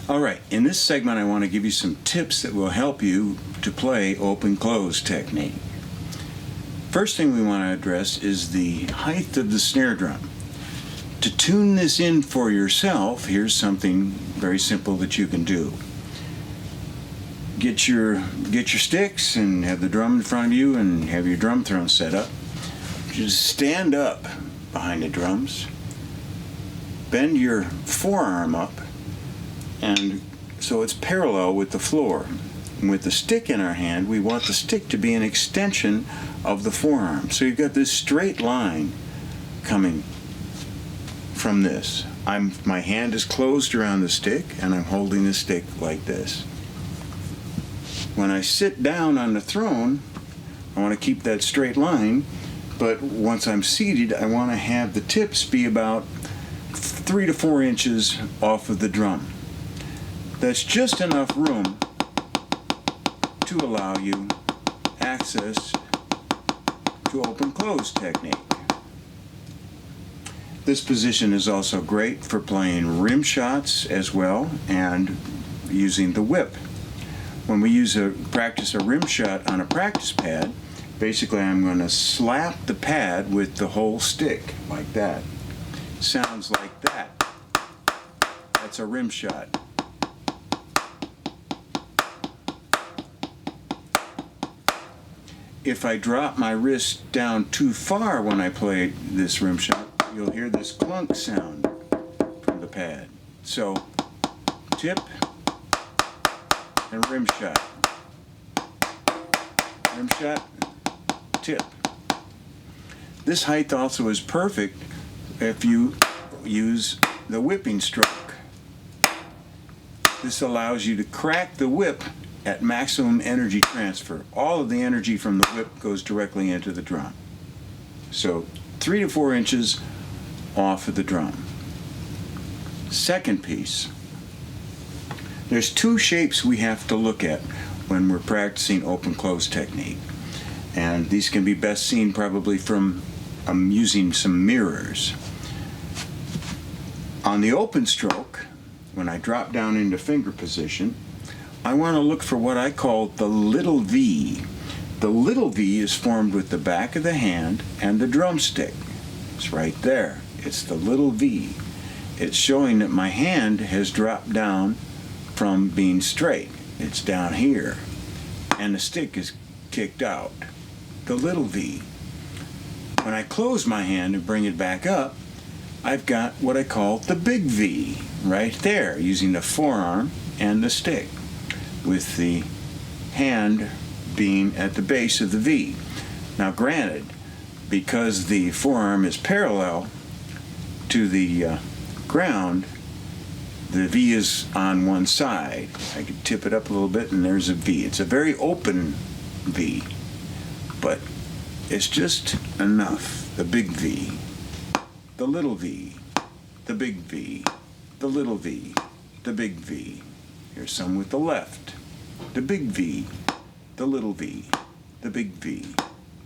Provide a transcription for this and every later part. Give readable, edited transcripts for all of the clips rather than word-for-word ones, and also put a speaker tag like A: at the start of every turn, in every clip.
A: All right, in this segment I want to give you some tips that will help you to play open-close technique. First thing we want to address is the height of the snare drum. To tune this in for yourself, here's something very simple that you can do. Get your sticks and have the drum in front of you and have your drum throne set up. Just stand up behind the drums, bend your forearm up, and so it's parallel with the floor. And with the stick in our hand, we want the stick to be an extension of the forearm. So you've got this straight line coming from this. My hand is closed around the stick, and I'm holding the stick like this. When I sit down on the throne, I want to keep that straight line, but once I'm seated, I want to have the tips be about 3 to 4 inches off of the drum. That's just enough room to allow you access to open-close technique. This position is also great for playing rim shots as well and using the whip. When we practice a rim shot on a practice pad, basically I'm going to slap the pad with the whole stick like that. Sounds like that. That's a rim shot. If I drop my wrist down too far when I play this rim shot, you'll hear this clunk sound from the pad. So, tip and rim shot. Rim shot, tip. This height also is perfect if you use the whipping stroke. This allows you to crack the whip at maximum energy transfer. All of the energy from the whip goes directly into the drum. So 3 to 4 inches off of the drum. Second piece. There's 2 shapes we have to look at when we're practicing open-close technique. And these can be best seen probably from using some mirrors. On the open stroke, when I drop down into finger position, I want to look for what I call the little V. The little V is formed with the back of the hand and the drumstick. It's right there. It's the little V. It's showing that my hand has dropped down from being straight. It's down here. And the stick is kicked out. The little V. When I close my hand and bring it back up, I've got what I call the big V right there, using the forearm and the stick, with the hand being at the base of the V. Now granted, because the forearm is parallel to the ground, the V is on one side. I can tip it up a little bit and there's a V. It's a very open V, but it's just enough. The big V, the little V, the big V, the little V, the big V. Here's some with the left. The big V, the little V, the big V,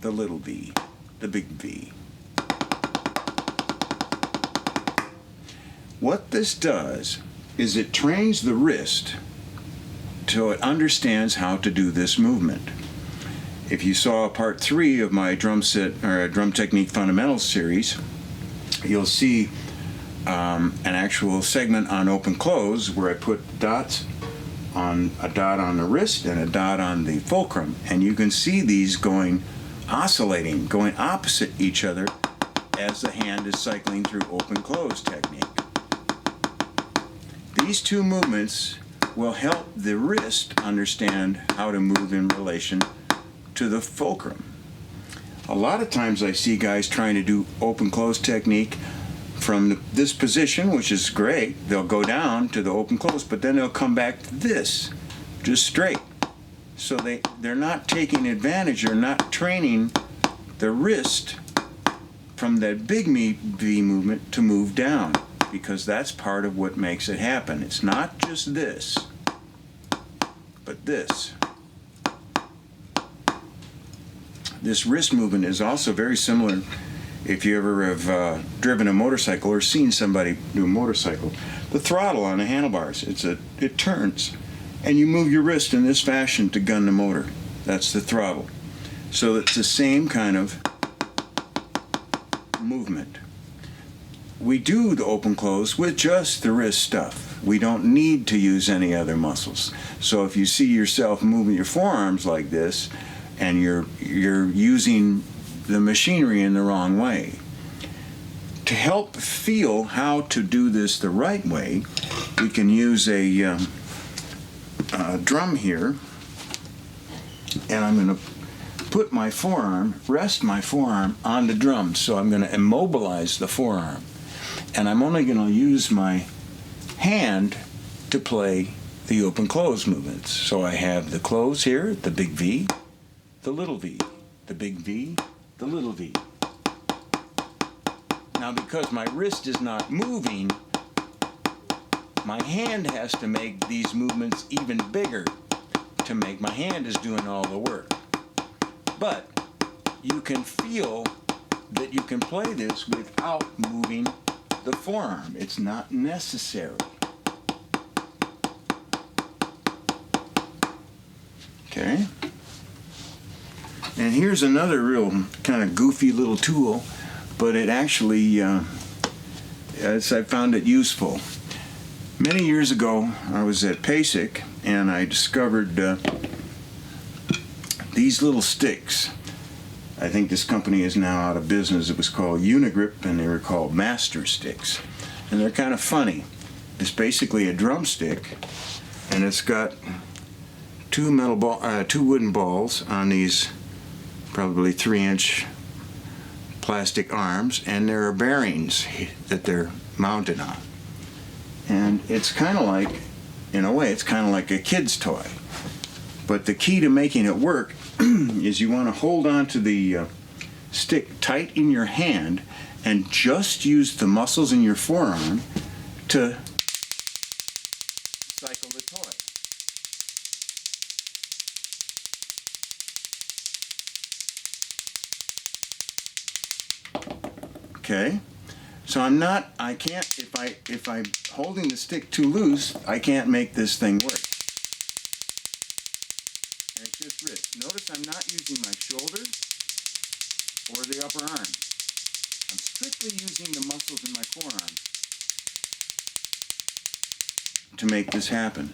A: the little V, the big V. What this does is it trains the wrist so it understands how to do this movement. If you saw part 3 of my drum technique fundamentals series, you'll see an actual segment on open close where I put dots on a dot on the wrist and a dot on the fulcrum, and you can see these oscillating, going opposite each other as the hand is cycling through open close technique. These 2 movements will help the wrist understand how to move in relation to the fulcrum. A lot of times I see guys trying to do open close technique from this position, which is great. They'll go down to the open close, but then they'll come back to this, just straight. So they're not taking advantage, they're not training the wrist from that big V movement to move down, because that's part of what makes it happen. It's not just this, but this. This wrist movement is also very similar if you ever have driven a motorcycle or seen somebody do a motorcycle. the throttle on the handlebars. It turns, and you move your wrist in this fashion to gun the motor. That's the throttle. So it's the same kind of movement. We do the open close with just the wrist stuff. We don't need to use any other muscles. So if you see yourself moving your forearms like this, and you're using the machinery in the wrong way, to help feel how to do this the right way, we can use a drum here, and I'm going to put my forearm, rest my forearm on the drum. So I'm going to immobilize the forearm, and I'm only going to use my hand to play the open close movements. So I have the close here, the big V, the little V, the big V, the little V. Now, because my wrist is not moving, my hand has to make these movements even bigger to make my hand is doing all the work. But you can feel that you can play this without moving the forearm. It's not necessary. Okay? And here's another real kind of goofy little tool, but it actually, as I found it useful. Many years ago, I was at PASIC, and I discovered these little sticks. I think this company is now out of business. It was called Unigrip, and they were called Master Sticks. And they're kind of funny. It's basically a drumstick, and it's got two wooden balls on these probably 3-inch plastic arms, and there are bearings that they're mounted on. And it's kind of like, in a way, it's kind of like a kid's toy. But the key to making it work is you want to hold on to the stick tight in your hand and just use the muscles in your forearm to cycle the toy. Okay, so I can't, if I'm holding the stick too loose, I can't make this thing work. And it's just wrist. Notice I'm not using my shoulder or the upper arm. I'm strictly using the muscles in my forearm to make this happen.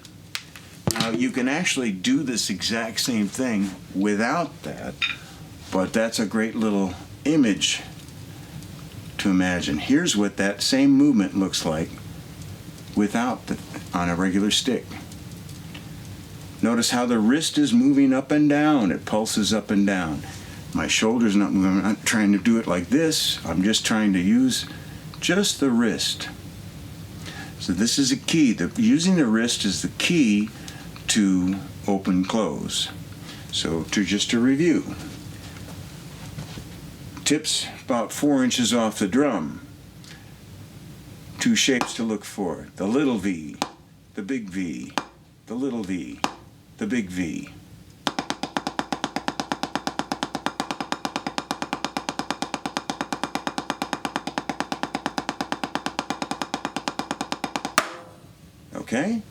A: Now, you can actually do this exact same thing without that, but that's a great little image to imagine. Here's what that same movement looks like without on a regular stick. Notice how the wrist is moving up and down. It pulses up and down. My shoulder's not moving. I'm not trying to do it like this. I'm just trying to use just the wrist. So this is a key. Using the wrist is the key to open close. So just to review. Tips about 4 inches off the drum. 2 shapes to look for. The little V, the big V, the little V, the big V. Okay?